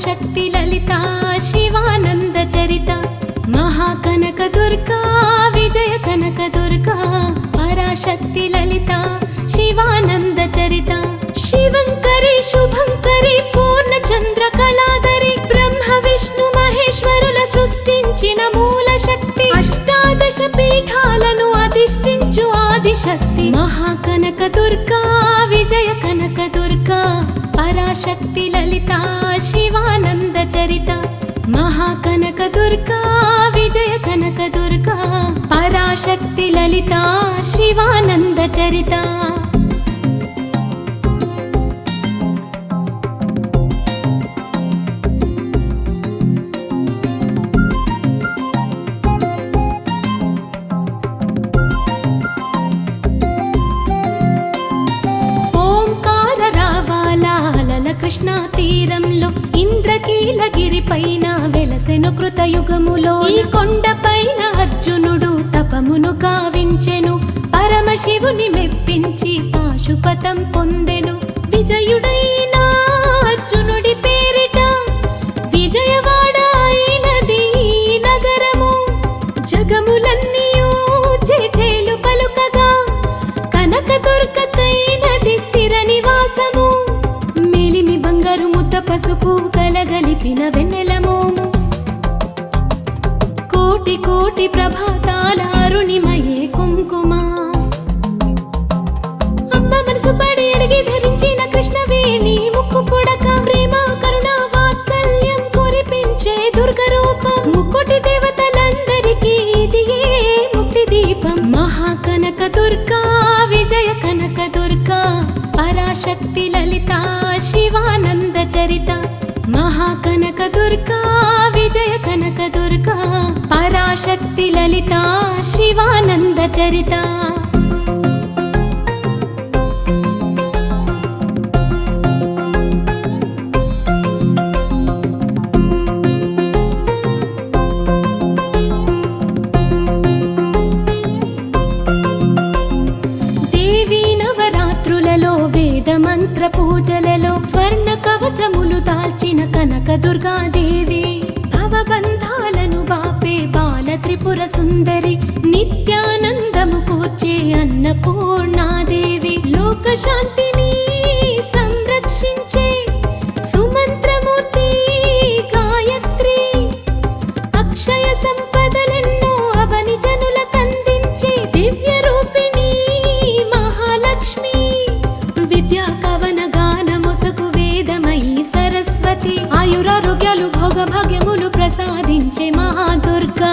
పరాశక్తి లలిత శివానంద చరిత మహాకనక దుర్గా విజయ కనక దుర్గా పరాశక్తి లలిత శివానంద చరిత శివంకరి శుభంకరి పూర్ణచంద్ర కళాధరి బ్రహ్మ విష్ణు మహేశ్వరుల సృష్టించిన మూల శక్తి అష్టాదశ పీఠాలను అధిష్ఠించు ఆదిశక్తి మహాకనక దుర్గా విజయ కనక దుర్గా పరాశక్తి లలిత శివానంద చరిత మహాకనక దుర్గా విజయ కనక దుర్గా పరాశక్తి లలిత శివానంద చరిత కృష్ణా తీరంలో ఇంద్రకీలగిరి పైన వెలసెను కృతయుగములో ఈ కొండ పైన అర్జునుడు తపమును గావించెను పరమశివుని మెప్పించి పాశుపతం పొందెను విజయుడైన అర్జునుడి పేరిట విజయవాడ అయినది నగరము జగములన్నీయూ చేచేలు పలుకగా కనకదుర్గకైనది స్థిర నివాసము పసుపు కలగలిపిన వెన్నెలమోము కోటి కోటి ప్రభాతాల అరుణిమయే కుంకుమ అమ్మ మనసు పడి అడిగి ధరించిన కృష్ణవేణి ముక్కు పుడక ప్రేమ కరుణ వాత్సల్యం కురిపించే దుర్గ రూపం ముక్కోటి దేవతలందరికీ ఇదియే ముక్తి దీపం మహాకనక దుర్గా విజయ కనక దుర్గా పరాశక్తి లలిత శివానంద చరిత మహాకనక దుర్గా విజయ కనక దుర్గా పరాశక్తి లలిత శివానంద చరిత మంత్ర పూజలలో స్వర్ణ కవచములు దాల్చిన కనక దుర్గాదేవి భవబంధాలను బాపే బాల త్రిపుర సుందరి నిత్యానందము కూర్చే అన్నపూర్ణాదేవి లోక శాంతిని సంరక్షించే సుమంత్రమూర్తి గాయత్రి అక్షయ సంపదలెన్నో అవని జనులకందించే దివ్య రూపిణి మహాలక్ష్మి విద్యా కవన గాన మొసకు వేదమయీ సరస్వతి ఆయురారోగ్యాలు భోగ భాగ్యములు ప్రసాదించే మహాదుర్గా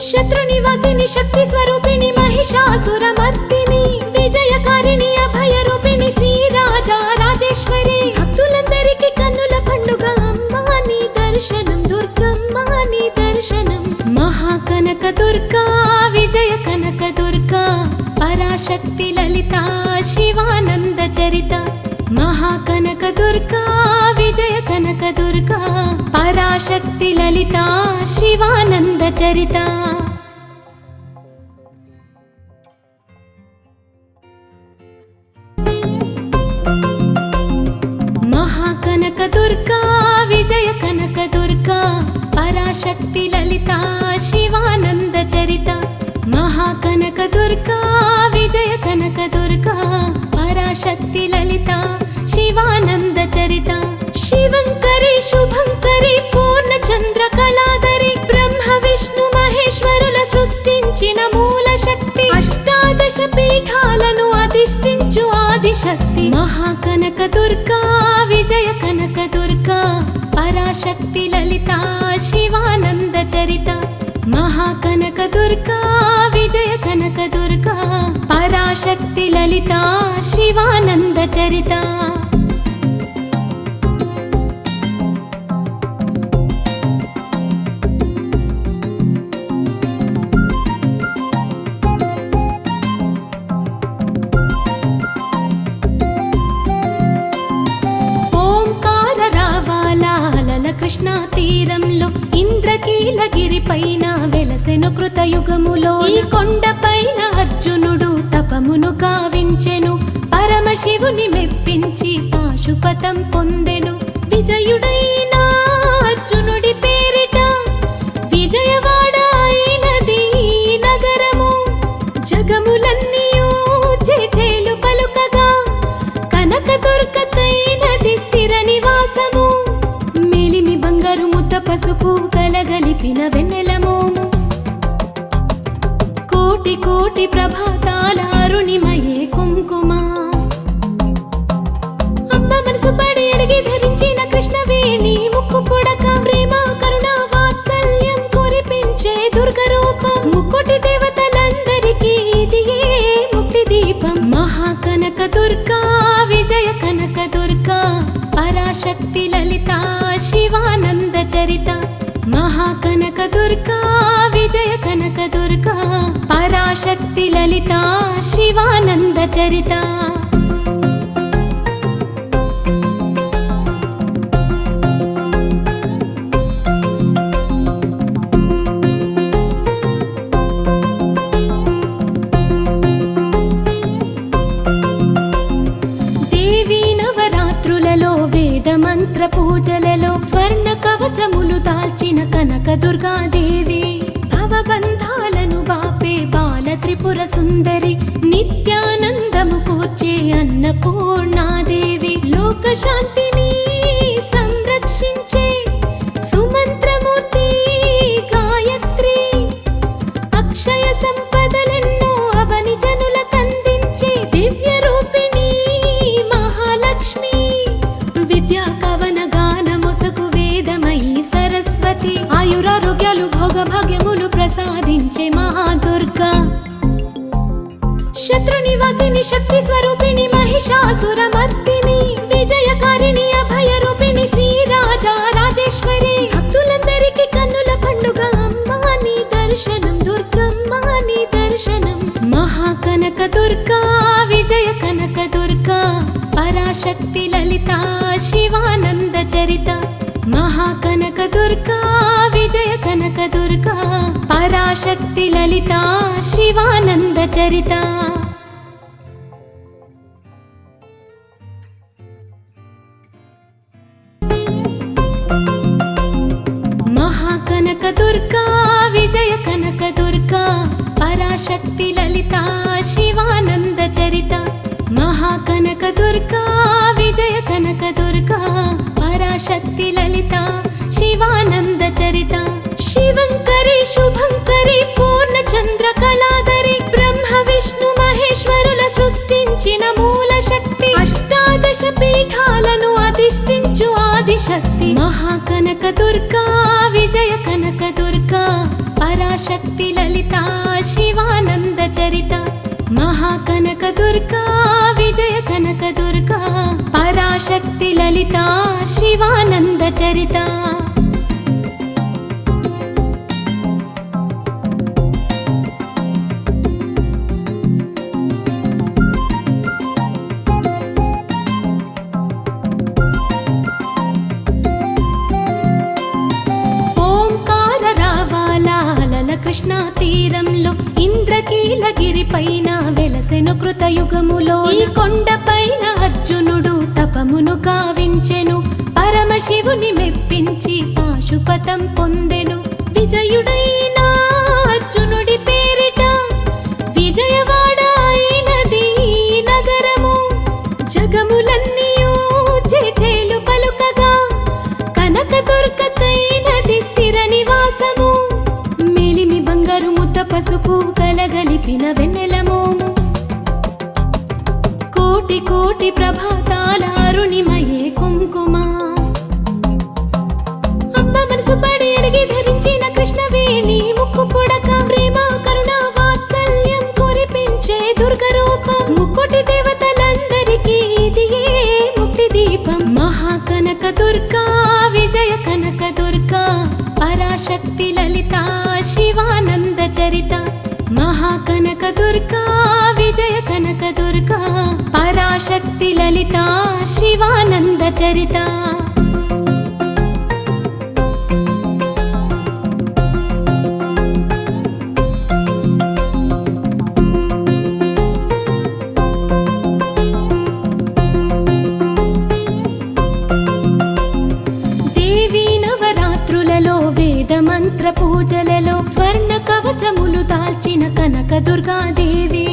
శత్రు నివాసిని శక్తి స్వరూపిణి మహిషాసుర మర్దిని విజయకారిణి అభయ రూపిణి శ్రీరాజా రాజేశ్వరి భక్తులందరికీ కన్నుల పండుగ అమ్మా నీ దర్శనం దుర్గమ్మ నీ దర్శనం మహాకనక దుర్గా విజయ కనక దుర్గా పరాశక్తి లలిత శివానంద చరిత మహాకనక దుర్గా విజయ కనక దుర్గా పరాశక్తి లలిత శివానంద చరిత మహాకనక దుర్గా విజయ కనక దుర్గా పరాశక్తి లలిత శివానంద చరిత మహాకనక దుర్గా విజయ కనక దుర్గా పరాశక్తి లలిత శివానంద చరిత శివంకరి శుభంకరి పూర్ణచంద్ర కళాధరి బ్రహ్మ విష్ణు మహేశ్వరుల సృష్టించిన మూల శక్తి అష్టాదశ పీఠాలను అధిష్ఠించు ఆదిశక్తి మహాకనక దుర్గా విజయ కనక దుర్గా పరాశక్తి లలిత శివానంద చరిత మహాకనక దుర్గా విజయ కనక దుర్గా పరాశక్తి లలిత శివానంద చరిత కృష్ణా తీరంలో ఇంద్రకీలగిరి పైన వెలసెను కృతయుగములో ఈ కొండ పైన అర్జునుడు తపమును గావించెను పరమశివుని మెప్పించి పాశుపతం పొందెను విజయ విజయుడైన అర్జునుడి పేరిట విజయవాడ అయినది ఈ నగరము. జగములన్నీయు చేచేలు పలుకగా కనకదుర్గకైనది స్థిర నివాసము. మేలిమి బంగారు ముద్ద పసుపు కలగలిపిన వెన్నెల మోము. కోటి కోటి ప్రభాతాల అరుణిమయే కుంకుమ. అమ్మ మనసు పడి అడిగి ధరించిన కృష్ణవేణి ముక్కు పుడక ప్రేమ కరుణ వాత్సల్యం కురిపించే దుర్గ రూపం. ముక్కోటి దేవతలందరికీ ఇదియే ముక్తి దీపం. మహాకనక దుర్గా విజయ కనక దుర్గా పరాశక్తి లలిత శివానంద చరిత. మహాకనక దుర్గా విజయ కనక దుర్గా పరాశక్తి లలిత శివానంద చరిత. దేవీ నవరాత్రులలో వేద మంత్ర పూజలలో స్వర్ణ కవచములు దాల్చిన కనక దుర్గాదేవి. భవబంధాలను బాపే బాల త్రిపుర సుందరి నిత్యానందము కూర్చే అన్నపూర్ణాదేవి. లోక శాంతిని సంరక్షించే సుమంత్రమూర్తి గాయత్రి. అక్షయ సంపదలెన్నో అవని జనులకందించే దివ్య రూపిణి మహాలక్ష్మి. విద్యా కవన గాన మొసగు వేదమయీ సరస్వతి. ఆయురారోగ్యాలు భోగ భాగ్యములు ప్రసాదించే మహాదుర్గా. శత్రు నివాసిని శక్తి స్వరూపిణి మహిషాసురమర్దిని. విజయకారిణి అభయ రూపిణి శ్రీరాజా రాజేశ్వరి. భక్తులందరికీ కన్నుల పండుగ అమ్మా నీ దర్శనం దుర్గమ్మ నీ దర్శనం. మహాకనక దుర్గా విజయ కనక దుర్గా పరాశక్తి లలిత శివానంద చరిత. మహాకనక దుర్గా విజయ కనక దుర్గా పరాశక్తి లలిత శివానంద చరిత. మహాకనక దుర్గా విజయ కనక దుర్గా పరాశక్తి లలిత శివానంద చరిత. మహాకనక దుర్గా విజయ కనక దుర్గా పరాశక్తి లలిత శివానంద చరిత. శివంకరి శుభంకరి పూర్ణచంద్ర కళాధరి. బ్రహ్మ విష్ణు మహేశ్వరుల సృష్టించిన మూల శక్తి. అష్టాదశ పీఠాలను అధిష్ఠించు ఆదిశక్తి. మహాకనక దుర్గా విజయ కనక దుర్గా పరాశక్తి లలిత శివానంద చరిత. మహాకనక దుర్గా విజయ కనక దుర్గా పరాశక్తి లలిత శివానంద చరిత. కృష్ణా తీరంలో ఇంద్రకీలగిరి పైన వెలసెను కృతయుగములో. ఈ కొండపైన అర్జునుడు తపమును గావించెను. పరమశివుని మెప్పించి పాశుపతం పొందెను. విజయుడైన అర్జునుడి పేరిట విజయవాడ అయినది ఈ నగరము. జగములన్నీయు చేచేలు పలుకగా కనకదుర్గకైనది స్థిర నివాసము. పసుపు కలగలిపిన వెన్నెల మోము. కోటి కోటి ప్రభాతాల అరుణిమయే కుంకుమ. అమ్మ మనసు పడి అడిగి ధరించిన కృష్ణవేణి ముక్కు పుడక ప్రేమ కరుణ వాత్సల్యం కురిపించే దుర్గ రూపం. ముక్కోటి దేవతలందరికీ ఇదియే ముక్తి దీపం. మహాకనక దుర్గా విజయ కనక దుర్గా పరాశక్తి లలిత శివానంద చరిత. మహాకనక దుర్గా విజయ కనక దుర్గా పరాశక్తి లలిత శివానంద చరిత. దుర్గాదేవి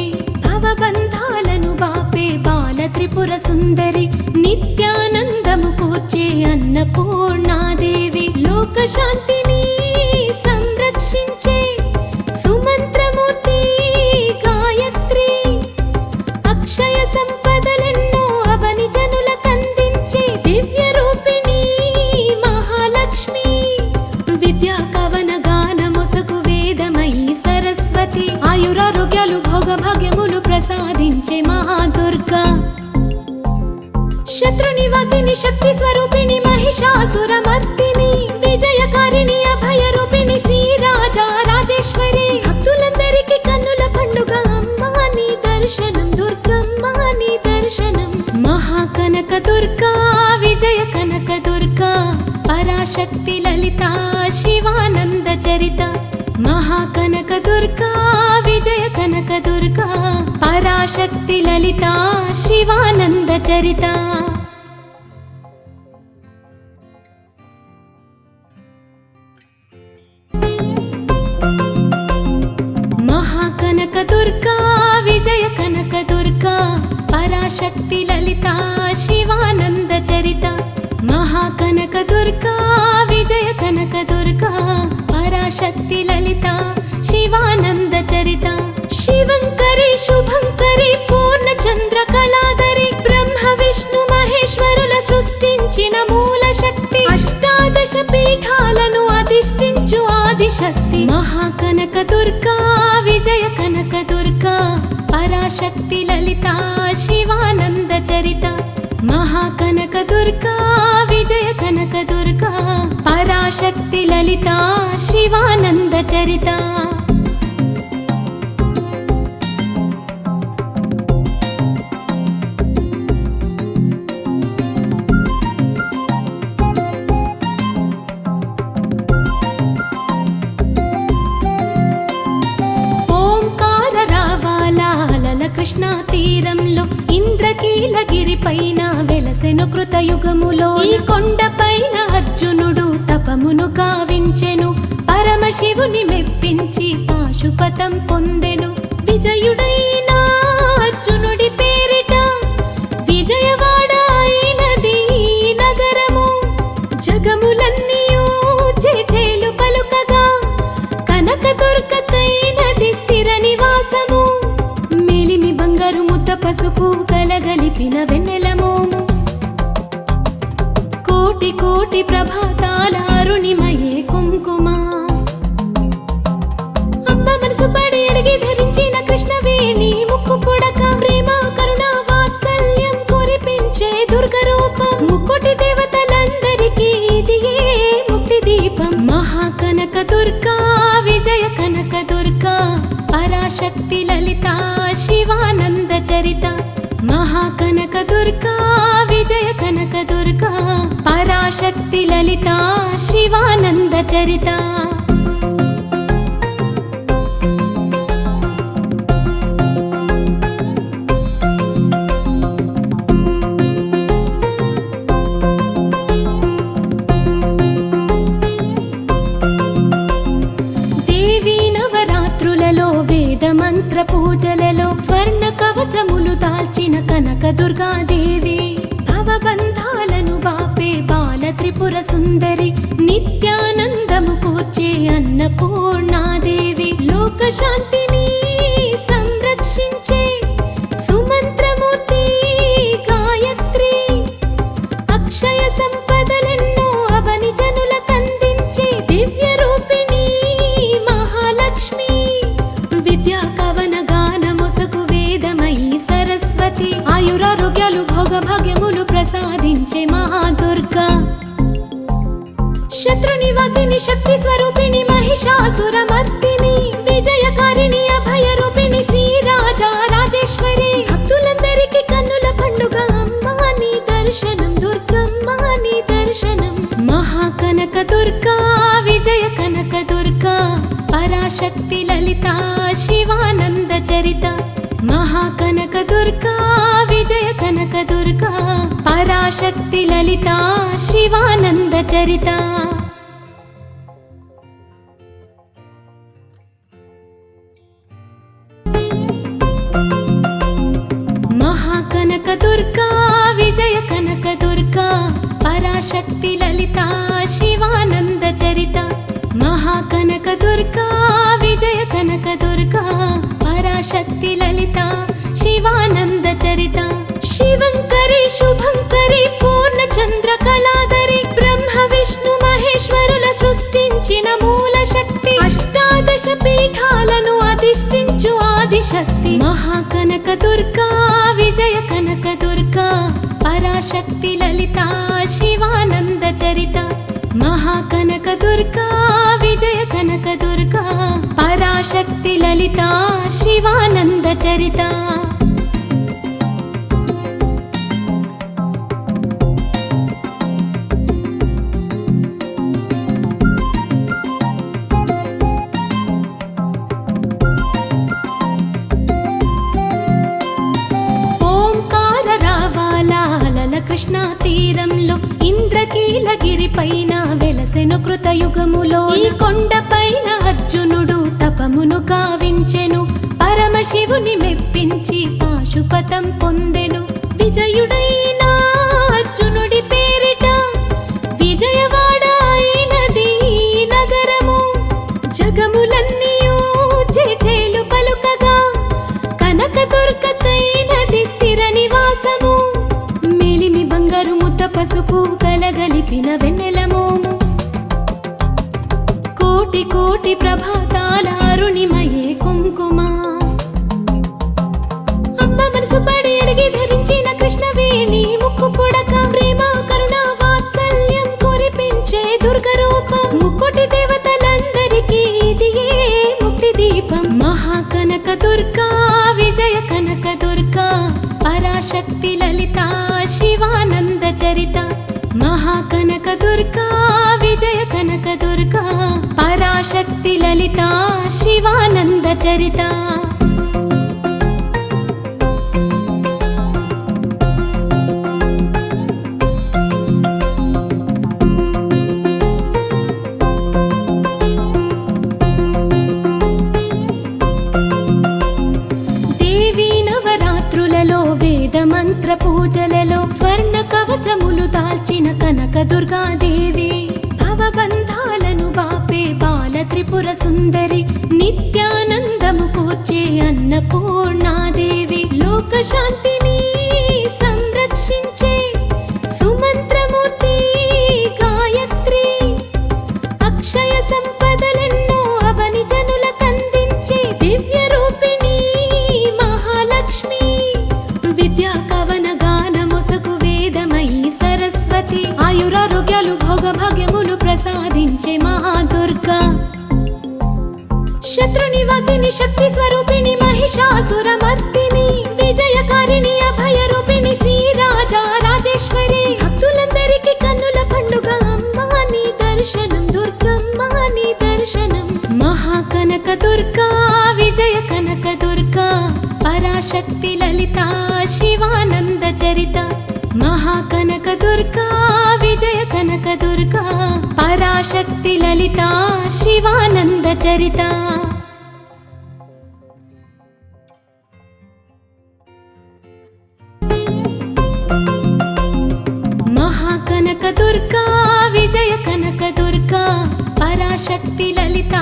భవబంధాలను బాపే బాల త్రిపుర సుందరి నిత్యానందము కూర్చే అన్నపూర్ణాదేవి లోకశాంతిని సంరక్షించే సుమంత్రమూర్తి గాయత్రి అక్షయ సంపదలెన్నో అవని జనులకందించే దివ్య రూపిణి మహాలక్ష్మి విద్యా కవన గాన మొసగు వేదమయీ సరస్వతి ఆయురారోగ్యాలు భోగభాగ్యములు ప్రసాదించే మహాదుర్గా శత్రునివాసిని శక్తి స్వరూపిణి మహిషాసురమర్దిని విజయకారిణి అభయ రూపిణి శ్రీరాజా రాజేశ్వరి భక్తులందరికీ కన్నుల పండుగ అమ్మా నీ దర్శనం దుర్గమ్మ నీ దర్శనం మహాకనక దుర్గా విజయ కనక దుర్గా పరాశక్తి లలిత శివానంద చరిత మహాకనక దుర్గా విజయ కనక దుర్గా పరాశక్తి లలిత శివానంద చరిత మహాకనక దుర్గా విజయ కనక దుర్గా పరాశక్తి లలిత శివానంద చరిత మహాకనక దుర్గా విజయ కనక దుర్గా పరాశక్తి లలిత శివానంద చరిత శివంకరి శుభంకరి పూర్ణచంద్ర కళాధరి బ్రహ్మ విష్ణు మహేశ్వరుల సృష్టించిన మూల శక్తి అష్టాదశ పీఠాలను అధిష్ఠించు ఆదిశక్తి మహాకనక దుర్గా విజయ కనక దుర్గా పరాశక్తి లలిత శివానంద చరిత మహాకనక దుర్గా విజయ కనక దుర్గా పరాశక్తి లలిత శివానంద చరిత కృష్ణా తీరంలో ఇంద్రకీలగిరి పైన వెలసెను కృతయుగములో ఈ కొండ పైన అర్జునుడు తపమును గావించెను పరమశివుని మెప్పించి పాశుపతం పొందెను విజయుడైన అర్జునుడి పేరిట విజయవాడ అయినది నగరము జగములన్నీయూ చేచేలు పలుకగా కనక దుర్గకైనది స్థిర నివాసము బంగారు ముద్ద పసుపు కలగలిపిన వెన్నెల మోము కోటి కోటి ప్రభాతాల అరుణిమయే కుంకుమ అమ్మ మనసు పడి అడిగి ధరించిన కృష్ణవేణి ముక్కు పుడక ప్రేమ కరుణ వాత్సల్యం కురిపించే దుర్గ రూపం ముక్కోటి దేవతలందరికీ ఇదియే ముక్తి దీపం మహాకనక దుర్గా విజయ కనక దుర్గా పరాశక్తి లలిత శివానంద చరిత మహాకనక దుర్గా విజయ కనక దుర్గా పరాశక్తి లలిత శివానంద చరిత మంత్ర పూజలలో స్వర్ణ కవచములు దాల్చిన కనక దుర్గాదేవి భవబంధాలను బాపే బాల త్రిపుర సుందరి నిత్యానందము కూర్చే అన్నపూర్ణాదేవి లోకశాంతిని సంరక్షించే సుమంత్రమూర్తి గాయత్రి అక్షయ సంపదలెన్నో అవని జనులకందించే దివ్య రూపిణి మహాలక్ష్మి విద్యా కవన గాన మొసగు వేదమయీ సరస్వతి ఆయురారోగ్యాలు భోగభాగ్యములు ప్రసాదించే మహాదుర్గా శత్రునివాసిని శక్తి స్వరూపిణి మహిషాసురమర్దిని విజయకారిణి అభయ రూపిణి శ్రీరాజా రాజేశ్వరి భక్తులందరికీ కన్నుల పండుగ అమ్మా నీ దర్శనం దుర్గమ్మ నీ దర్శనం మహాకనక దుర్గా విజయ కనక దుర్గా పరాశక్తి లలిత శివానంద చరిత మహాకనక దుర్గా విజయ కనక దుర్గా పరాశక్తి లలిత శివానంద చరిత దుర్గా విజయ కనక దుర్గా పరాశక్తి లలిత శివానంద చరిత మహాకనక దుర్గా విజయ కనక దుర్గా పరాశక్తి లలిత శివానంద చరిత శివంకరి శుభంకరి పూర్ణచంద్ర కళాధరి బ్రహ్మ విష్ణు మహేశ్వరుల సృష్టించిన మూల శక్తి అష్టాదశ పీఠాలను అధిష్ఠించు ఆదిశక్తి మహాకనక దుర్గా విజయ కనక దుర్గా పరాశక్తి లలిత శివానంద చరిత మహాకనక దుర్గా విజయ కనక దుర్గా పరాశక్తి లలిత శివానంద చరిత కృష్ణా తీరంలో ఇంద్రకీలగిరి పైన వెలసెను కృతయుగములో ఈ కొండపైన అర్జునుడు తపమును కావించెను పరమశివుని మెప్పించి పాశుపతం పొందెను విజయుడైన అర్జునుడి పేరిట విజయవాడ అయినది నగరము జగములన్నీయూ చేచేలు పలుకగా కనక దుర్గకైనది స్థిర నివాసము బంగారు ముద్ద పసుపు కలగలిపిన వెన్నెల మోము కోటి కోటి ప్రభాతాల అరుణిమయే కుంకుమ అమ్మ మనసు పడి అడిగి ధరించిన కృష్ణవేణి ముక్కు పుడక ప్రేమ కరుణ వాత్సల్యం కురిపించే దుర్గ రూపం ముక్కోటి దేవతలందరికీ ఇదియే ముక్తి దీపం మహాకనక దుర్గా విజయ కనక దుర్గా పరాశక్తి లలిత శివానంద చరిత మహాకనక దుర్గా విజయ కనక దుర్గా పరాశక్తి లలిత శివానంద చరిత మంత్ర పూజలలో స్వర్ణ కవచములు దాల్చిన కనక దుర్గాదేవి భవబంధాలను బాపే బాల త్రిపుర సుందరి నిత్యానందము కూర్చే అన్నపూర్ణాదేవి లోక శాంతిని సంరక్షించే సుమంత్రమూర్తి గాయత్రి అక్షయ సంపదలెన్నో అవని జనులకందించే దివ్య రూపిణి మహాలక్ష్మి విద్యా కవన గానమొసగు వేదమయీ సరస్వతి ఆయురారోగ్యాలు భోగభాగ్యములు ప్రసాదించే మహాదుర్గా శత్రు నివాసిని శక్తి స్వరూపిణి మహిషాసురమర్దిని విజయకారిణి అభయ రూపిణి శ్రీరాజా రాజేశ్వరి భక్తులందరికీ కన్నుల పండుగ అమ్మా నీ దర్శనం దుర్గమ్మ నీ దర్శనం మహాకనక దుర్గా విజయ కనక దుర్గా పరాశక్తి లలిత శివానంద చరిత మహాకనక దుర్గా విజయ కనక దుర్గా పరాశక్తి లలిత శివానంద చరిత మహాకనక దుర్గా విజయ కనక దుర్గా పరాశక్తి లలిత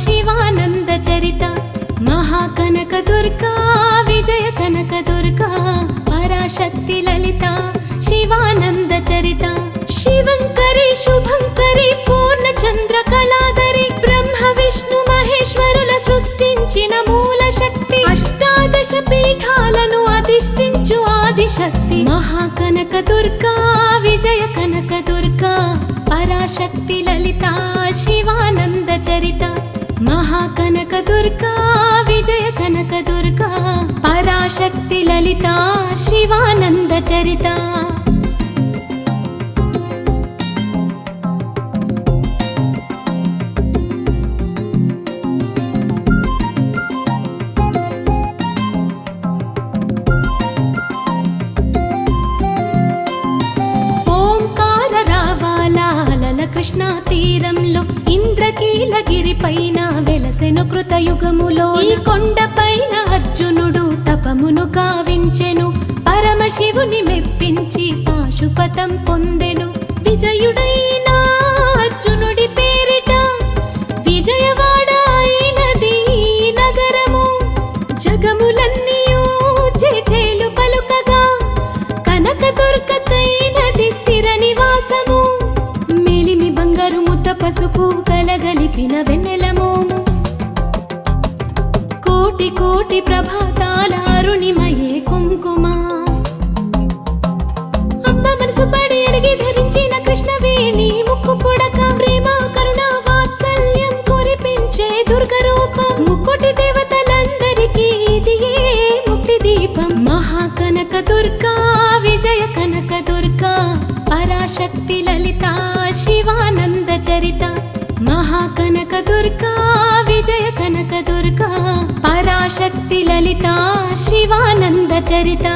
శివానంద చరిత మహాకనక దుర్గా విజయ కనక దుర్గా పరాశక్తి లలిత శివానంద చరిత శివంకరి శుభంకరి పూర్ణచంద్ర కళాధరి బ్రహ్మ విష్ణు మహేశ్వరుల సృష్టించిన మూల శక్తి అష్టాదశ పీఠాలను అధిష్ఠించు ఆదిశక్తి మహాకనక దుర్గా విజయ కనక దుర్గా పరాశక్తి లలిత శివానంద చరిత మహాకనక దుర్గా విజయ కనక దుర్గా పరాశక్తి లలిత శివానంద చరిత కృష్ణా తీరంలో ఇంద్రకీలగిరి పైన వెలసెను కృతయుగములో ఈ కొండపైన అర్జునుడు తపమును కావించెను పరమశివుని పరమశివుని మెప్పించి పాశుపతం పొందెను. విజయుడైన అర్జునుడి పేరిట విజయవాడ అయినది ఈ నగరము. జగములన్నీయూ చేచేలు పలుకగా కనకదుర్గకైనది స్థిర నివాసము. మేలిమి బంగారు ముద్ద పసుపు కలగలిపిన వెన్నెలమోము. కోటి కోటి ప్రభాతాల అరుణిమయే కుంకుమ. అమ్మ మనసు పడి అడిగి ధరించిన కృష్ణవేణి ముక్కు పుడక ప్రేమ కరుణ వాత్సల్యం కురిపించే దుర్గ రూపం. ముక్కోటి దేవతలందరికీ ఇది ఏ ముక్తి దీపం. మహాకనక దుర్గా విజయ కనక దుర్గా పరాశక్తి లలిత శివానంద చరిత. మహాకనక దుర్గా విజయ కనక దుర్గా పరాశక్తి లలిత శివానంద చరిత.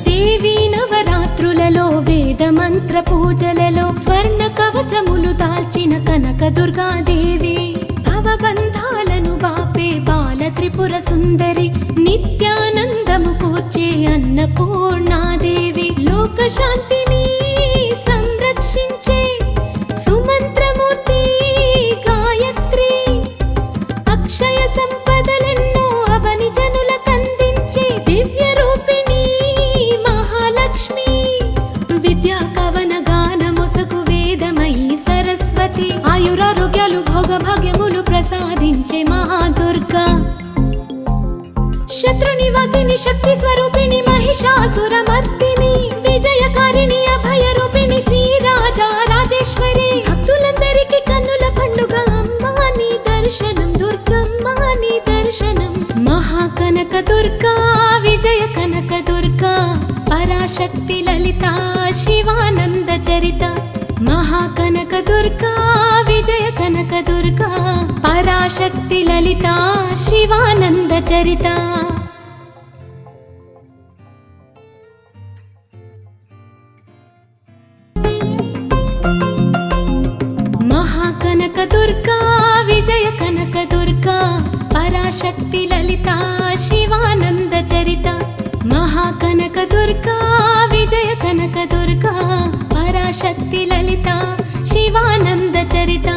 దేవీ నవరాత్రులలో వేద మంత్ర పూజలలో స్వర్ణ కవచములు దాల్చిన కనక దుర్గాదేవి. భవబంధాలను బాపే బాల త్రిపుర సుందరి నిత్యానందము కూర్చే అన్నపూర్ణాదేవి. లోక శాంతిని సంరక్షించే సుమంత్రమూర్తి గాయత్రి. అక్షయ సంపదలెన్నో అవని జనులకందించే దివ్య రూపిణి మహాలక్ష్మి. విద్యా కవన గాన మొసగు వేదమయీ సరస్వతి. ఆయురారోగ్యాలు భోగ భాగ్యములు ప్రసాదించే మహాదుర్గా. శత్రు నివాసిని శక్తి స్వరూపిణి మహిషాసురమర్దిని. విజయకారిణి అభయ రూపిణి శ్రీరాజా రాజేశ్వరి. భక్తులందరికీ కన్నుల పండుగ అమ్మాని దర్శనం దుర్గమ్మాని దర్శనం. మహాకనక దుర్గా విజయ కనక దుర్గా పరాశక్తి లలిత శివానంద చరిత. మహాకనక దుర్గా విజయ కనక దుర్గా పరాశక్తి లలిత శివానంద చరిత. మహాకనక దుర్గా విజయ కనక దుర్గా పరాశక్తి లలిత శివానంద చరిత. మహాకనక దుర్గా విజయ కనక దుర్గా పరాశక్తి లలిత శివానంద చరిత.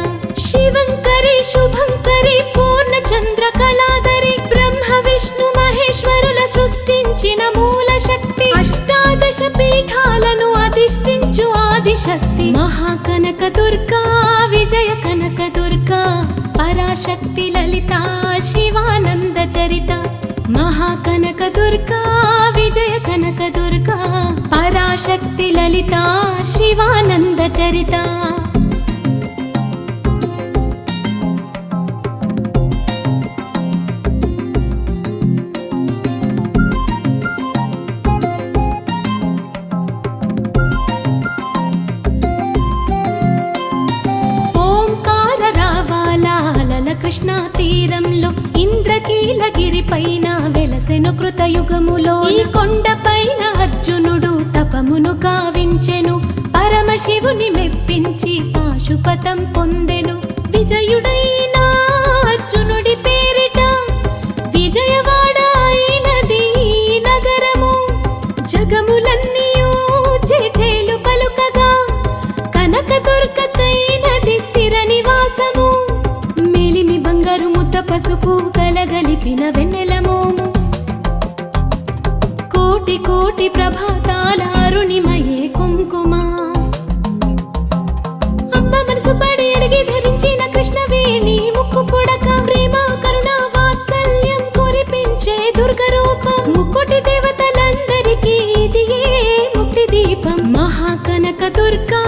శివంకరి శుభంకరి పూర్ణచంద్ర కళాధరి. బ్రహ్మ విష్ణు మహేశ్వరుల సృష్టించిన మూల శక్తి. అష్టాదశ పీఠాలను అధిష్ఠించు ఆదిశక్తి. మహాకనక దుర్గా విజయ కనక దుర్గా పరాశక్తి లలిత శివానంద చరిత. మహాకనక దుర్గా విజయ కనక దుర్గా పరాశక్తి లలిత శివానంద చరిత. కృష్ణా తీరంలో ఇంద్రకీలగిరి పైన వెలసెను కృతయుగములో. ఈ కొండ పైన అర్జునుడు తపమును కావించెను. పరమశివుని మెప్పించి పాశుపతం పొందెను. విజయుడైన అర్జునుడి పేరిట విజయవాడ అయినది ఈ నగరము. జగములన్నీయూ చేచేలు పలుకగా కనకదుర్గకైనది స్థిర నివాసము. మేలిమి బంగారు ముద్ద పసుపు కలగలిపిన వెన్నెలమోము. కోటి కోటి ప్రభాతాల అరుణిమయే కుంకుమ. అమ్మ మనసు పడి అడిగి ధరించిన కృష్ణవేణి ముక్కు పుడక ప్రేమ కరుణ వాత్సల్యం కురిపించే దుర్గ రూపం. ముక్కోటి దేవతలందరికీ ఇది ఏ ముక్తి దీపం. మహాకనక దుర్గా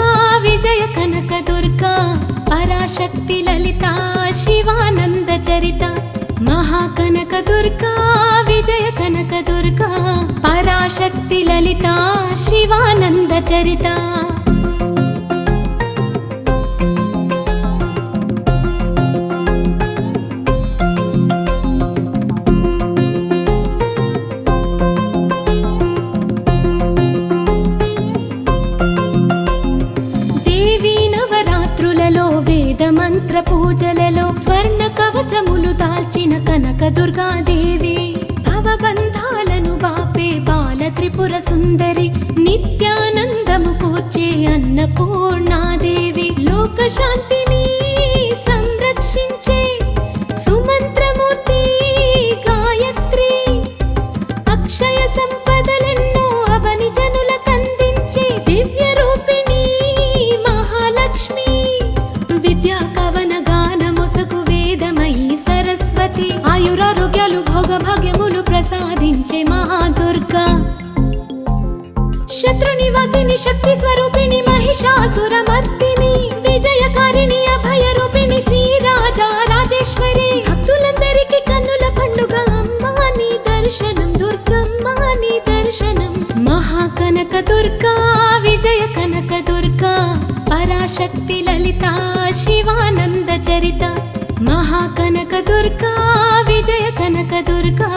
విజయ కనక దుర్గా పరాశక్తి లలిత శివానంద చరిత. మహాకనక దుర్గా విజయ కనక దుర్గా పరాశక్తి లలిత శివానంద చరిత. త్రిపుర సుందరి నిత్యానందము కూర్చే అన్నపూర్ణాదేవి లోక శాంతిని సంరక్షించే సుమంత్రమూర్తి గాయత్రి అక్షయ సంపదలెన్నో అవని జనులకందించే దివ్య రూపిణి మహాలక్ష్మి విద్యా కవన గానమొసగు వేదమయీ సరస్వతి ఆయురారోగ్యాలు భోగభాగ్యములు ప్రసాదించే మహాదుర్గా శత్రునివాసిని శక్తి స్వరూపిణి మహిషాసురమర్దిని విజయకారిణి అభయ రూపిణి శ్రీరాజా రాజేశ్వరి భక్తులందరికీ కన్నుల పండుగ అమ్మా నీ దర్శనం దుర్గమ్మ నీ దర్శనం మహాకనక దుర్గా విజయ కనక దుర్గా పరాశక్తి లలిత శివానంద చరిత మహాకనక దుర్గా విజయ కనక దుర్గా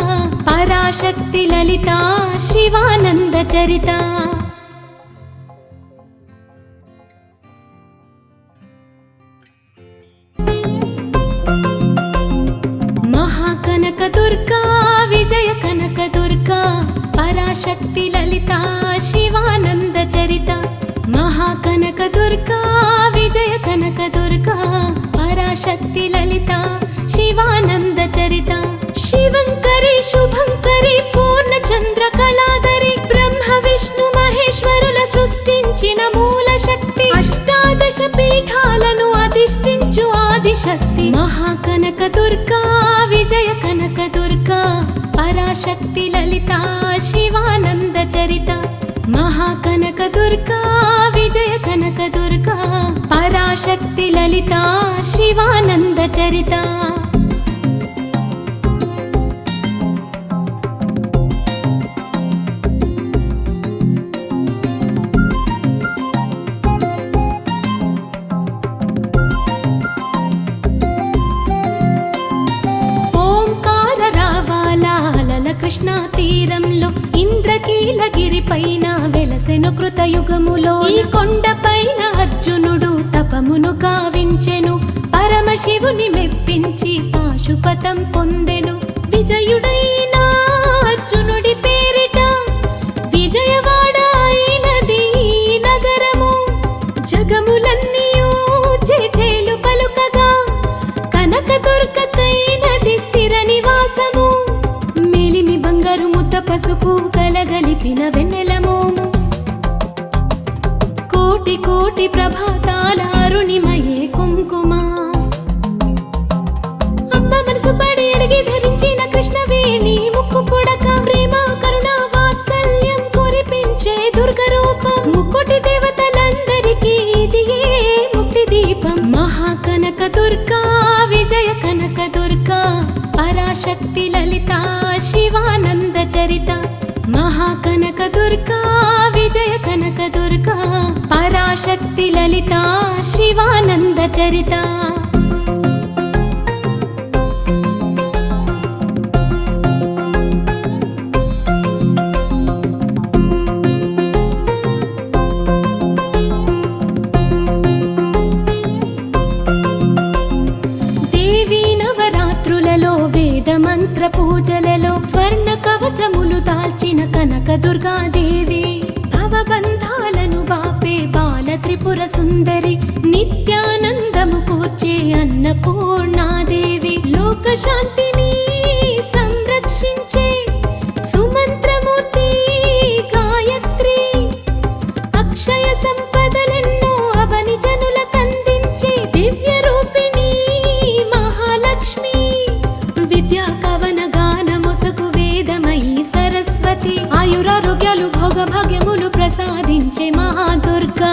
పరాశక్తి లలిత శివానంద చరిత మహాకనక దుర్గా విజయ కనక దుర్గా పరాశక్తి లలిత శివానంద చరిత మహాకనక దుర్గా విజయ కనక దుర్గా పరాశక్తి లలిత శివానంద చరిత శివంకరి శుభంకరి పూర్ణచంద్ర కళాధరి బ్రహ్మ విష్ణు మహేశ్వరుల సృష్టించిన మూల శక్తి అష్టాదశ పీఠాలను అధిష్ఠించు ఆదిశక్తి మహాకనక దుర్గా విజయ కనక దుర్గా పరాశక్తి లలిత శివానంద చరిత మహాకనక దుర్గా విజయ కనక దుర్గా పరాశక్తి లలిత శివానంద చరిత కృష్ణా తీరంలో ఇంద్రకీలగిరి పైన వెలసెను కృతయుగములో ఈ కొండ పైన అర్జునుడు తపమును గావించెను పరమశివుని మెప్పించి పాశుపతం పొందెను విజయుడైన అర్జునుడి పేరిట విజయవాడ అయినది ఈ నగరము జగములన్నీయూ చేచేలు పలుకగా కనక దుర్గకైనది స్థిర నివాసము పసుపు కలగలిపిన వెన్నెలమోము కోటి కోటి ప్రభాతాల అరుణిమయే కుంకుమ అమ్మ మనసు పడి అడిగి ధరించిన కృష్ణవేణి ముక్కు పుడక ప్రేమ కరుణ వాత్సల్యం కురిపించే దుర్గ రూపం ముక్కోటి దేవతలందరికీ ఇది ముక్తి దీపం మహాకనక దుర్గా విజయ కనక దుర్గా పరాశక్తి లలిత శివానంద చరిత మహాకనక దుర్గా విజయ కనక దుర్గా పరాశక్తి లలిత శివానంద చరిత మంత్ర పూజలలో స్వర్ణ కవచములు దాల్చిన కనక దుర్గాదేవి భవబంధాలను బాపే బాల త్రిపుర సుందరి నిత్యానందము కూర్చే అన్నపూర్ణాదేవి లోక శాంతిని సంరక్షించే సుమంత్రమూర్తి గాయత్రి అక్షయ సంపదలెన్నో అవని జనులకందించే దివ్య రూపిణి మహాలక్ష్మి విద్యా కవన గానమొసగు వేదమయీ సరస్వతి ఆయురారోగ్యాలు భోగభాగ్యములు ప్రసాదించే మహాదుర్గా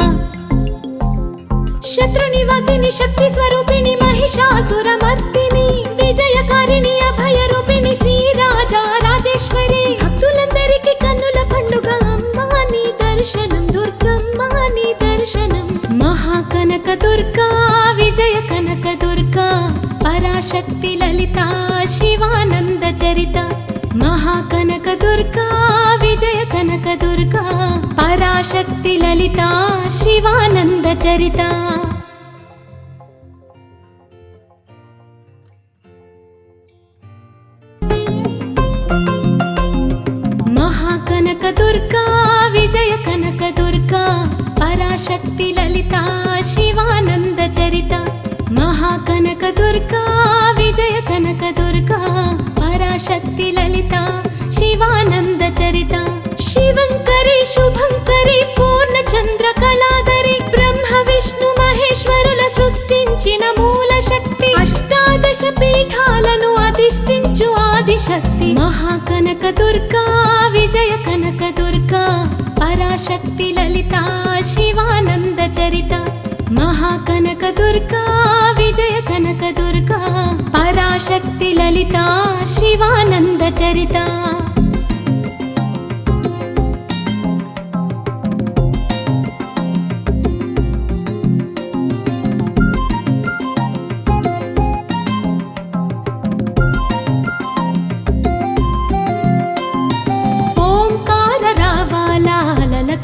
శత్రునివాసిని శక్తి స్వరూపిణి మహిషాసురమర్దిని విజయకారిణి అభయ రూపిణి శ్రీరాజా రాజేశ్వరి భక్తులందరికీ కన్నుల పండుగ అమ్మా నీ దర్శనం దుర్గమ్మ నీ దర్శనం మహాకనక దుర్గా విజయ కనక దుర్గా పరాశక్తి లలిత శివానంద చరిత మహాకనక దుర్గా విజయ కనక దుర్గా పరాశక్తి లలిత శివానంద చరిత మహాకనక దుర్గా దుర్గా విజయ కనక దుర్గా పరాశక్తి లలిత శివానంద చరిత శివంకరి శుభంకరి పూర్ణ చంద్ర కళాధరి బ్రహ్మ విష్ణు మహేశ్వరుల సృష్టించిన మూల శక్తి అష్టాదశ పీఠాలను అధిష్ఠించు ఆదిశక్తి మహాకనక దుర్గా విజయ కనక దుర్గా పరాశక్తి లలిత శివానంద చరిత మహాకనక దుర్గా విజయ కనక దుర్గా పరాశక్తి లలిత శివానంద చరిత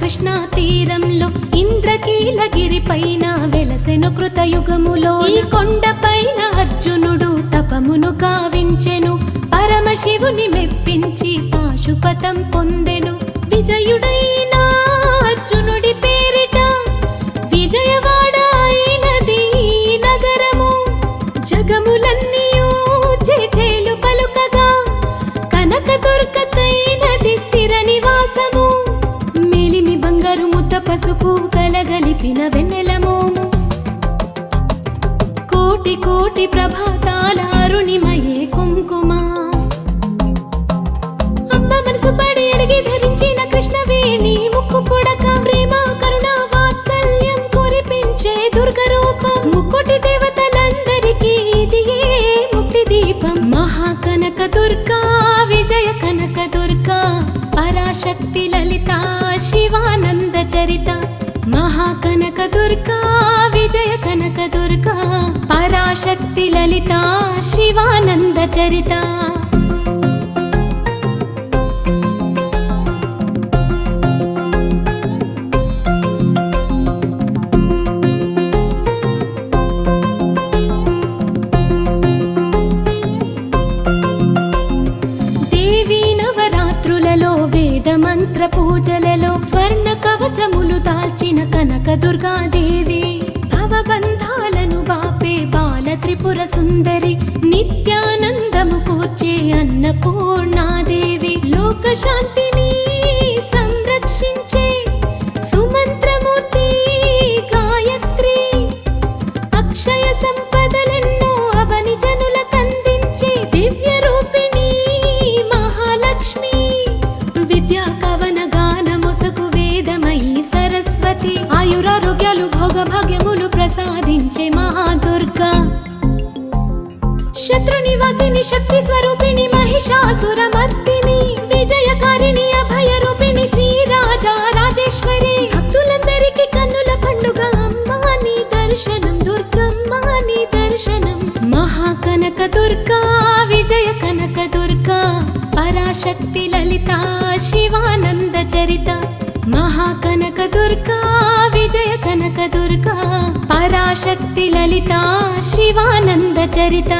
కృష్ణా తీరంలో ఇంద్రకీలగిరి పైన వెలసెను కృతయుగములో ఈ కొండ పైన అర్జునుడు తపమును కావించెను పరమశివుని మెప్పించి పాశుపతం పొందెను విజయుడైన అర్జునుడి పేరిట విజయవాడ అయినది నగరము జగములన్నీయూ చేచేలు పలుకగా కనక దుర్గకైనది స్థిర నివాసము బంగారు ముద్ద పసుపు కలగలిపిన వెన్నెల మోము కోటి కోటి ప్రభాతాల అరుణిమయే కుంకుమ అమ్మ మనసు పడి అడిగి ధరించిన కృష్ణవేణి ముక్కు పుడక ప్రేమ కరుణ వాత్సల్యం కురిపించే దుర్గ రూపం ముక్కోటి దేవతలందరికీ ఇదియే ముక్తి దీపం మహాకనక దుర్గా విజయ కనక దుర్గా పరాశక్తి లలిత శివానంద చరిత మహాకనక దుర్గా విజయ కనక దుర్గా పరాశక్తి లలిత శివానంద చరిత మంత్ర పూజలలో స్వర్ణ కవచములు దాల్చిన కనక దుర్గాదేవి భవబంధాలను బాపే బాల త్రిపుర సుందరి నిత్యానందము కూర్చే అన్నపూర్ణాదేవి లోక శాంతిని సంరక్షించే సుమంత్రమూర్తి గాయత్రి అక్షయ సంపదలెన్నో అవని జనులకందించే దివ్య రూపిణి మహాలక్ష్మి విద్యా కవన గానముసగు వేదమయీ సరస్వతి ఆయురారోగ్యాలు భోగభాగ్యములు ప్రసాదించే మహాదుర్గా శత్రు నివాసిని శక్తి స్వరూపిణి మహిషాసురమర్దిని విజయకారిణి అభయ రూపిణి శ్రీరాజా రాజేశ్వరి భక్తులందరికీ కన్నుల పండుగ అమ్మా నీ దర్శనం దుర్గమ్మ నీ దర్శనం మహాకనక దుర్గా విజయ కనక దుర్గా పరాశక్తి లలిత శివానంద చరిత మహాకనక దుర్గా విజయ కనక దుర్గా పరాశక్తి లలిత శివానంద చరిత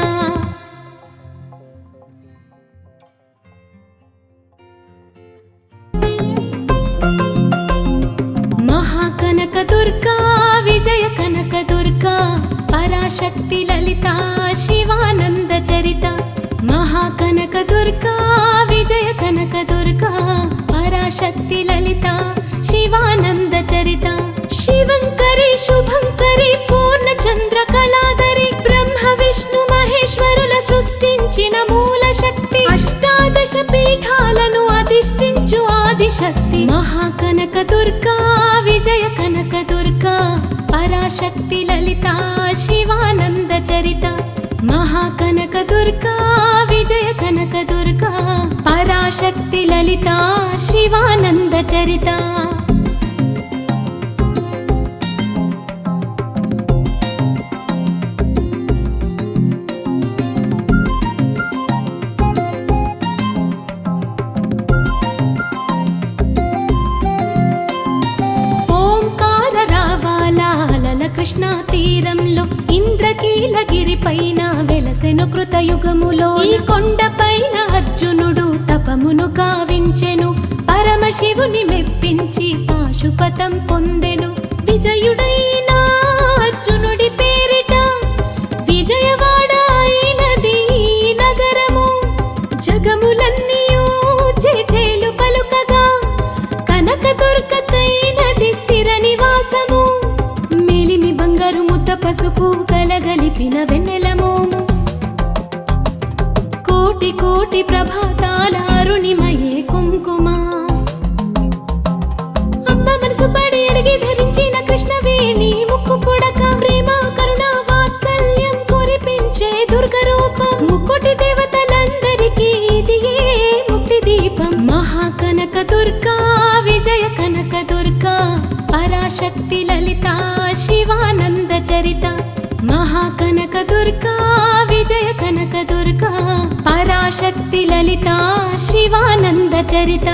మహాకనక దుర్గా విజయ కనక దుర్గా పరాశక్తి లలిత శివానంద చరిత మహాకనక దుర్గా విజయ కనక దుర్గా పరాశక్తి లలిత శివానంద చరిత శివంకరి శుభంకరి పూర్ణ చంద్ర కళాధరి బ్రహ్మ విష్ణు మహేశ్వరుల సృష్టించిన మూల శక్తి అష్టాదశ పీఠాలను అధిష్ఠించు ఆదిశక్తి మహాకనక దుర్గా విజయ కనక దుర్గా పరాశక్తి లలిత శివానంద చరిత మహాకనక దుర్గా విజయ కనక దుర్గా పరాశక్తి లలిత శివానంద చరిత కృష్ణా తీరంలో ఇంద్రకీలగిరి పైన వెలసెను కృతయుగములో ఈ కొండ పైన అర్జునుడు తపమును కావించెను పరమశివుని మెప్పించి పాశుపతం పొందెను విజయుడైన అర్జునుడి పేరిట విజయవాడ కలగలిపిన వెన్నెల మోము కోటి కోటి ప్రభాతాల అరుణిమయే కుంకుమ అమ్మ మనసు పడి అడిగి ధరించిన కృష్ణవేణి ముక్కు పుడక ప్రేమ కరుణ వాత్సల్యం కురిపించే దుర్గ రూపం ముక్కోటి దేవతలందరికీ ఇది ముక్తి దీపం మహాకనక దుర్గా విజయ కనక దుర్గా పరాశక్తి లలిత శివానంద చరిత మహాకనక దుర్గా విజయ కనక దుర్గా పరాశక్తి లలిత శివానంద చరిత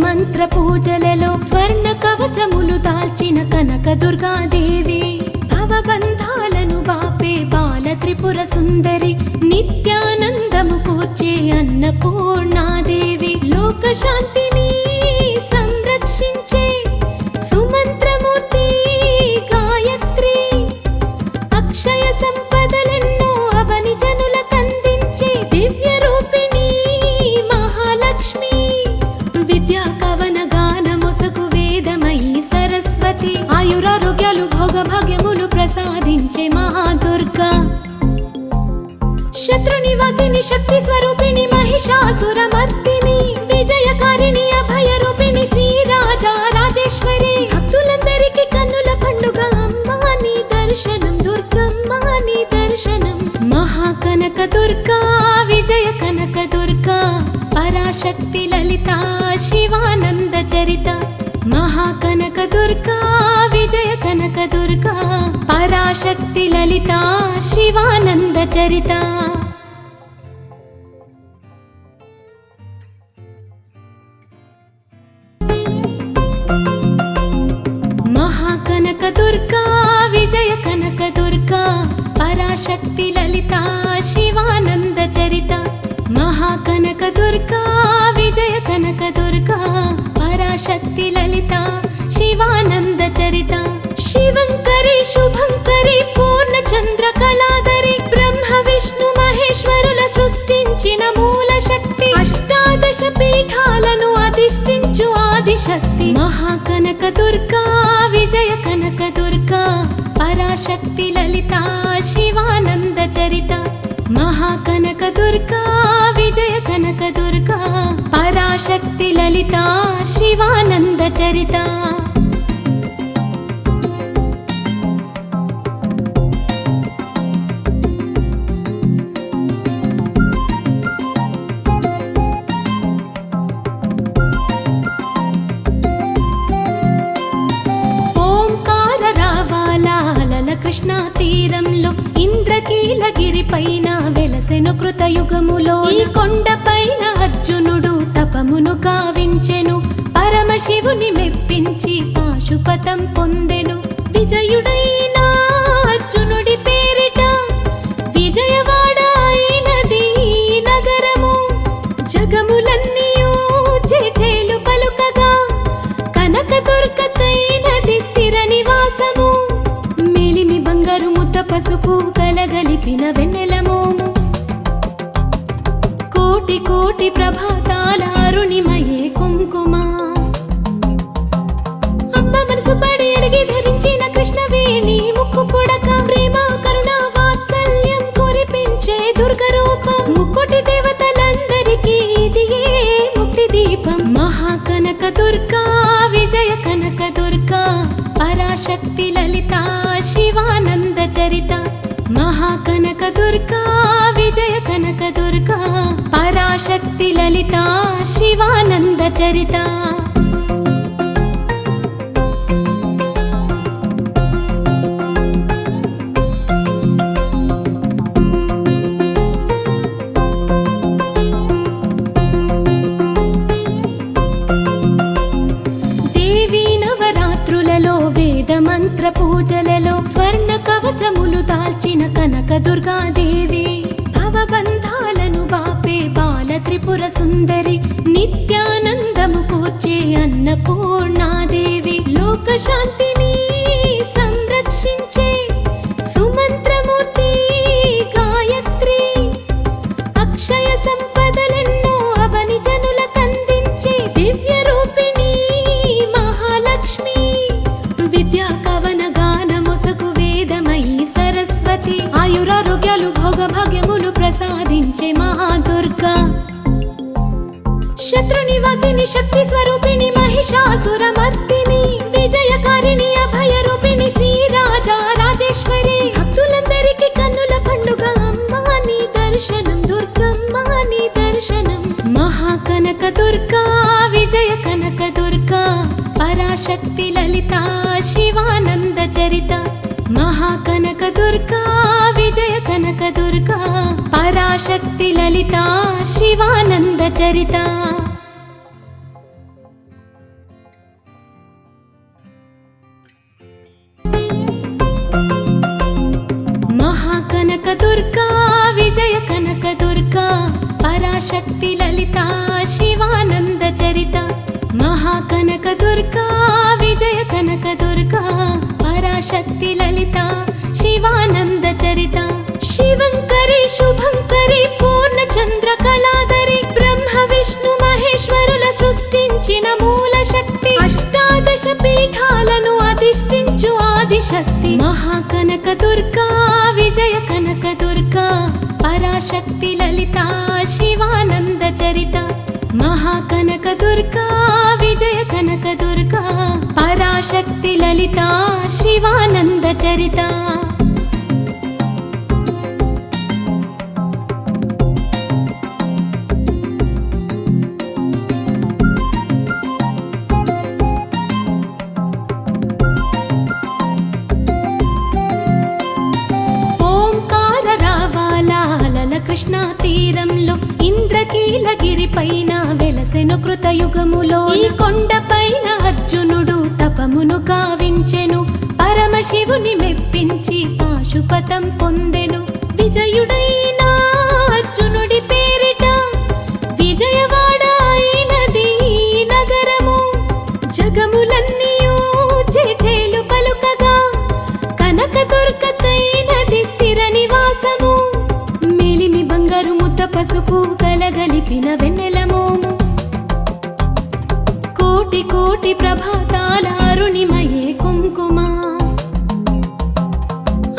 మంత్ర పూజలలో స్వర్ణ కవచములు దాల్చిన కనక దుర్గాదేవి భవబంధాలను బాపే బాల త్రిపుర సుందరి నిత్యానందము కూర్చే అన్నపూర్ణాదేవి లోక శాంతిని సంరక్షించే సుమంత్రమూర్తి గాయత్రి అక్షయ సంపదలెన్నో అవని జనులకందించే దివ్య రూపిణి మహాలక్ష్మి విద్యా కవన గానమొసగు వేదమయీ సరస్వతి ఆయురారోగ్యాలు భోగభాగ్యములు ప్రసాదించే మహాదుర్గా శత్రు నివాసిని శక్తి స్వరూపిణి మహిషాసురమర్దిని విజయకారిణి అభయ రూపిణి శ్రీరాజా రాజేశ్వరి భక్తులందరికీ కన్నుల పండుగ అమ్మా నీ దర్శనం దుర్గమ్మ నీ దర్శనం మహాకనక దుర్గా విజయ కనక దుర్గా పరాశక్తి లలిత శివానంద చరిత మహాకనక దుర్గా విజయ కనక దుర్గా పరాశక్తి లలిత శివానంద చరిత మహాకనక దుర్గా విజయ కనక దుర్గా పరాశక్తి లలిత శివానంద చరిత మహాకనక దుర్గా విజయ కనక దుర్గా పరాశక్తి లలిత శివానంద చరిత శివంకరి శుభంకరి పూర్ణ చంద్ర కళాధరి బ్రహ్మ విష్ణు మహేశ్వరుల సృష్టించిన మూల శక్తి అష్టాదశ పీఠాలను అధిష్ఠించు ఆదిశక్తి మహాకనక దుర్గా విజయ కనక దుర్గా పరాశక్తి లలిత శివానంద చరిత మహాకనక దుర్గా విజయ కనక దుర్గా పరాశక్తి లలిత శివానంద చరిత కృష్ణా తీరంలో ఇంద్రకీలగిరి పైన వెలసెను కృతయుగములో ఈ కొండ పైన అర్జునుడు తపమును కావించెను పరమశివుని మెప్పించి పాశుపతం పొందెను విజయుడైన అర్జునుడి పేరిట విజయవాడ అయినది నగరము జగములన్నీయూ జేజేలు పలుకగా కనక దుర్గకైనది స్థిర నివాసము బంగారు ముద్ద పసుపు కలగలిపిన వెన్నెల మోము కోటి కోటి ప్రభాతాల అరుణిమయే కుంకుమ అమ్మ మనసు పడి అడిగి ధరించిన కృష్ణవేణి ముక్కు పుడక ప్రేమ కరుణ వాత్సల్యం కురిపించే దుర్గ రూపం ముక్కోటి దేవతలందరికీ ఇది ముక్తి దీపం మహాకనక దుర్గా విజయ కనక దుర్గా పరాశక్తి లలిత శివానంద చరిత మహాకనక దుర్గా విజయ కనక దుర్గా పరాశక్తి లలిత శివానంద చరిత మంత్ర పూజలలో స్వర్ణ కవచములు దాల్చిన కనక దుర్గాదేవి భవబంధాలను బాపే బాల త్రిపుర సుందరి నిత్యానందము కూర్చే అన్నపూర్ణాదేవి లోక శాంతిని కరుణించే మహాదుర్గా. శత్రునివాసిని శక్తి స్వరూపిణి మహిషాసురమర్దిని విజయకారిణి అభయరూపిణి శ్రీరాజా రాజేశ్వరి. భక్తులందరికీ కన్నుల పండుగ అమ్మా నీ దర్శనం దుర్గమ్మ నీ దర్శనం. మహాకనక దుర్గా విజయ కనక దుర్గా పరాశక్తి లలిత శివానంద చరిత. మహాకనక దుర్గా విజయ కనక దుర్గా పరాశక్తి లలిత శివానంద చరిత. మహాకనక దుర్గా విజయ కనక దుర్గా పరాశక్తి లలిత శివానంద చరిత. మహాకనక దుర్గా విజయ కనక దుర్గా పరాశక్తి లలిత శివానంద చరిత. శివంకరి శుభంకరి పూర్ణచంద్ర కళాధరి బ్రహ్మ విష్ణు మహేశ్వరుల సృష్టించిన మూల శక్తి. అష్టాదశ పీఠాలను అధిష్ఠించు ఆదిశక్తి. మహాకనక దుర్గా విజయ కనక దుర్గా పరాశక్తి లలిత శివానంద చరిత. మహాకనక దుర్గా విజయ కనక దుర్గా పరాశక్తి లలిత శివానంద చరిత. కృష్ణా తీరంలో ఇంద్రకీలగిరి పైన వెలసెను కృతయుగములో. ఈ కొండ పైన అర్జునుడు తపమును గావించెను. పరమశివుని మెప్పించి పాశుపతం పొందెను. విజయుడైన అర్జునుడి పేరిట విజయవాడ అయినది నగరము. జగములన్నీయూ చేచేలు పలుకగా కనక దుర్గకైనది స్థిర నివాసము. పసుపు కలగలిపిన వెన్నెలమోము. కోటి కోటి ప్రభాతాల అరుణిమయే కుంకుమ.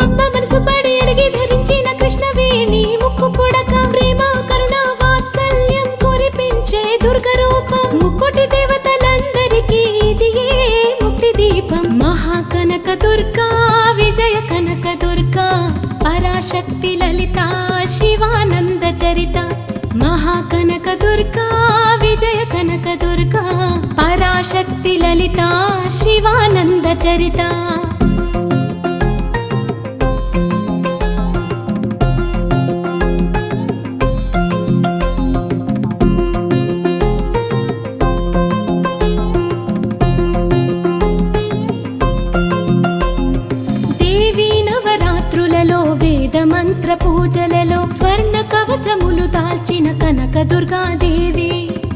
అమ్మ మనసు పడి అడిగి ధరించిన కృష్ణవేణి ముక్కు పుడక ప్రేమ కరుణ వాత్సల్యం కురిపించే దుర్గ రూపం. ముక్కోటి దేవతలందరికీ ఇది ముక్తి దీపం. మహాకనక దుర్గా విజయ కనక దుర్గా పరాశక్తి లలిత శివానంద చరిత. మహాకనక దుర్గా విజయ కనక దుర్గా పరాశక్తి లలిత శివానంద చరిత. మంత్ర పూజలలో స్వర్ణ కవచములు దాల్చిన కనక దుర్గాదేవి.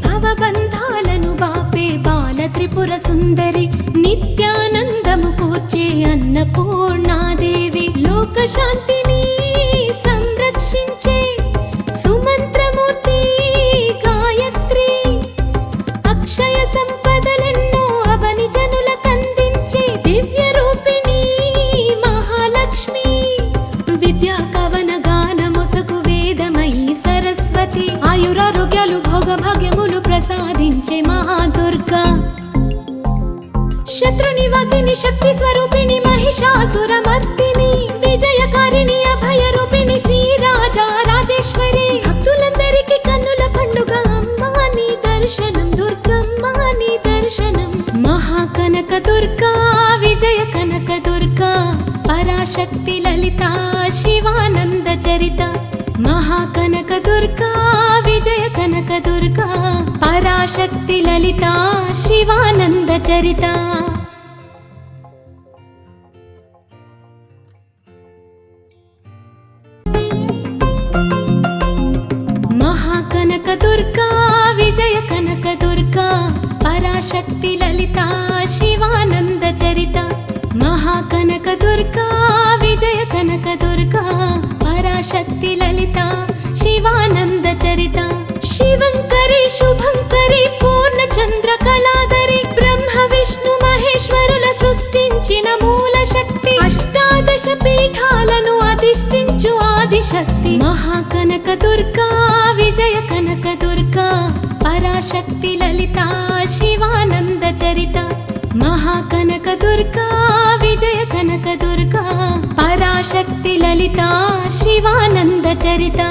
భవబంధాలను బాపే బాల త్రిపుర సుందరి. నిత్యానందము కూర్చే అన్నపూర్ణాదేవి. లోక శాంతిని సంరక్షించే సుమంత్రమూర్తి గాయత్రి. అక్షయ సంపదలెన్నో అవని జనులకందించే దివ్య రూపిణి మహాలక్ష్మి. విద్యా కవన గాన మొసకు వేదమయీ సరస్వతి. ఆయురారోగ్యాలు భోగ భాగ్యములు ప్రసాదించే మహాదుర్గా. శత్రునివాసిని శక్తి స్వరూపిణి మహిషాసురమర్దిని విజయకారిణి అభయరూపిణి శ్రీరాజా రాజేశ్వరి. భక్తులందరికీ కన్నుల పండుగ అమ్మా నీ దర్శనం దుర్గమ్మ నీ దర్శనం. మహాకనక దుర్గా విజయ కనక దుర్గా పరాశక్తి లలిత శివానంద చరిత. మహాకనక దుర్గా విజయ కనక దుర్గా పరాశక్తి లలిత శివానంద చరిత. మహాకనక దుర్గా విజయ కనక దుర్గా పరాశక్తి లలిత శివానంద చరిత. మహాకనక దుర్గా విజయ కనక దుర్గా పరాశక్తి లలిత శివానంద చరిత. శివంకరి శుభంకరి పూర్ణచంద్ర కళాధరి బ్రహ్మ విష్ణు మహేశ్వరుల సృష్టించిన మూల శక్తి. అష్టాదశ పీఠాలను అధిష్ఠించు ఆదిశక్తి. మహాకనక దుర్గా విజయ కనక దుర్గా పరాశక్తి లలిత శివానంద చరిత మహాకనక దుర్గా విజయ కనక దుర్గా పరాశక్తి లలిత శివానంద చరిత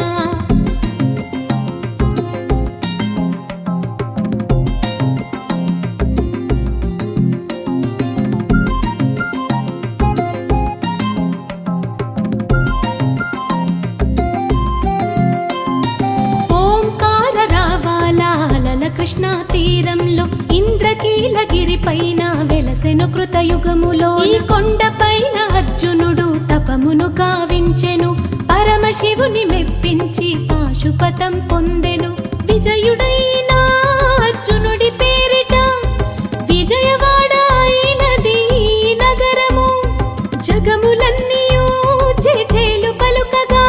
కృష్ణా తీరంలో ఇంద్రకీలగిరి పైన వెలసెను కృతయుగములో ఈ కొండ పైన అర్జునుడు తపమును కావించెను పరమశివుని మెప్పించి పాశుపతం పొందెను విజయుడైన అర్జునుడి పేరిట విజయవాడ అయినది నగరము జగములన్నీయూ జేజేలు పలుకగా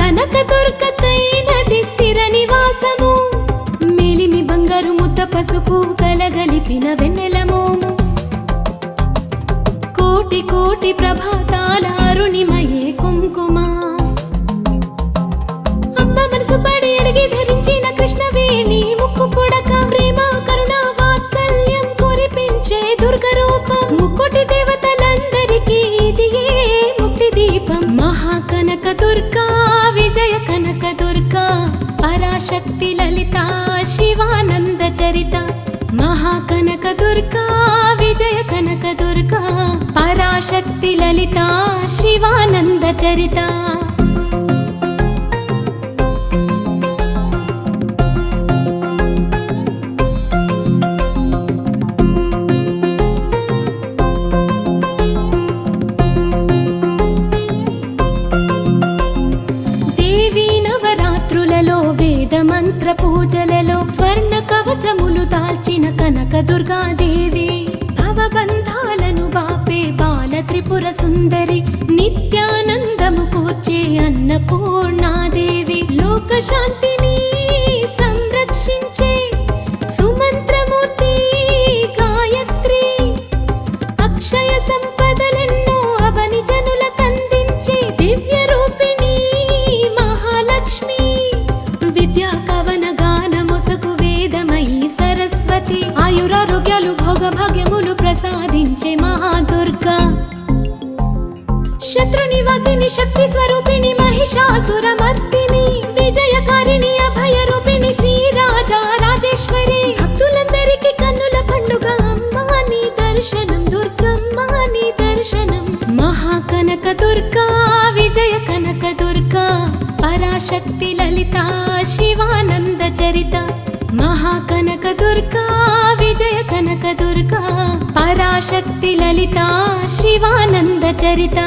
కనకదుర్గకైనది స్థిర నివాసము బంగారు ముద్ద పసుపు కలగలిపిన వెన్నెల మోము కోటి కోటి ప్రభాతాల అరుణిమయే కుంకుమ అమ్మ మనసు పడి అడిగి ధరించిన కృష్ణవేణి ముక్కు పొడక ప్రేమ కరుణ వాత్సల్యం కురిపించే దుర్గ రూపం ముక్కోటి దేవతలందరికీ ఇదియే ముక్తి దీపం మహాకనక దుర్గా విజయ కనక దుర్గా పరాశక్తి లలిత శివానంద చరిత మహాకనక దుర్గా విజయ కనక దుర్గా పరాశక్తి లలిత శివానంద చరిత మంత్ర పూజలలో స్వర్ణ కవచములు దాల్చిన కనక దుర్గాదేవి భవబంధాలను బాపే బాల త్రిపుర సుందరి నిత్యానందము కూర్చే అన్నపూర్ణాదేవి లోక శాంతిని సంరక్షించే సుమంత్రమూర్తి గాయత్రి అక్షయ సంపదలెన్నో అవని జనులకందించే దివ్య రూపిణి మహాలక్ష్మి విద్యా కవన గానమొసగు వేదమయీ సరస్వతి ఆయురారోగ్యాలు భోగభాగ్యములు ప్రసాదించే మహాదుర్గా శత్రు నివాసిని శక్తి స్వరూపిణి మహిషాసురమర్దిని విజయకారిణి అభయ రూపిణి శ్రీరాజా రాజేశ్వరి భక్తులందరికీ కన్నుల పండుగ అమ్మా నీ దర్శనం దుర్గమ్మ నీ దర్శనం మహాకనక దుర్గా విజయ కనక దుర్గా పరాశక్తి లలిత శివానంద చరిత మహాకనక దుర్గా విజయ కనక దుర్గా పరాశక్తి లలిత శివానంద చరిత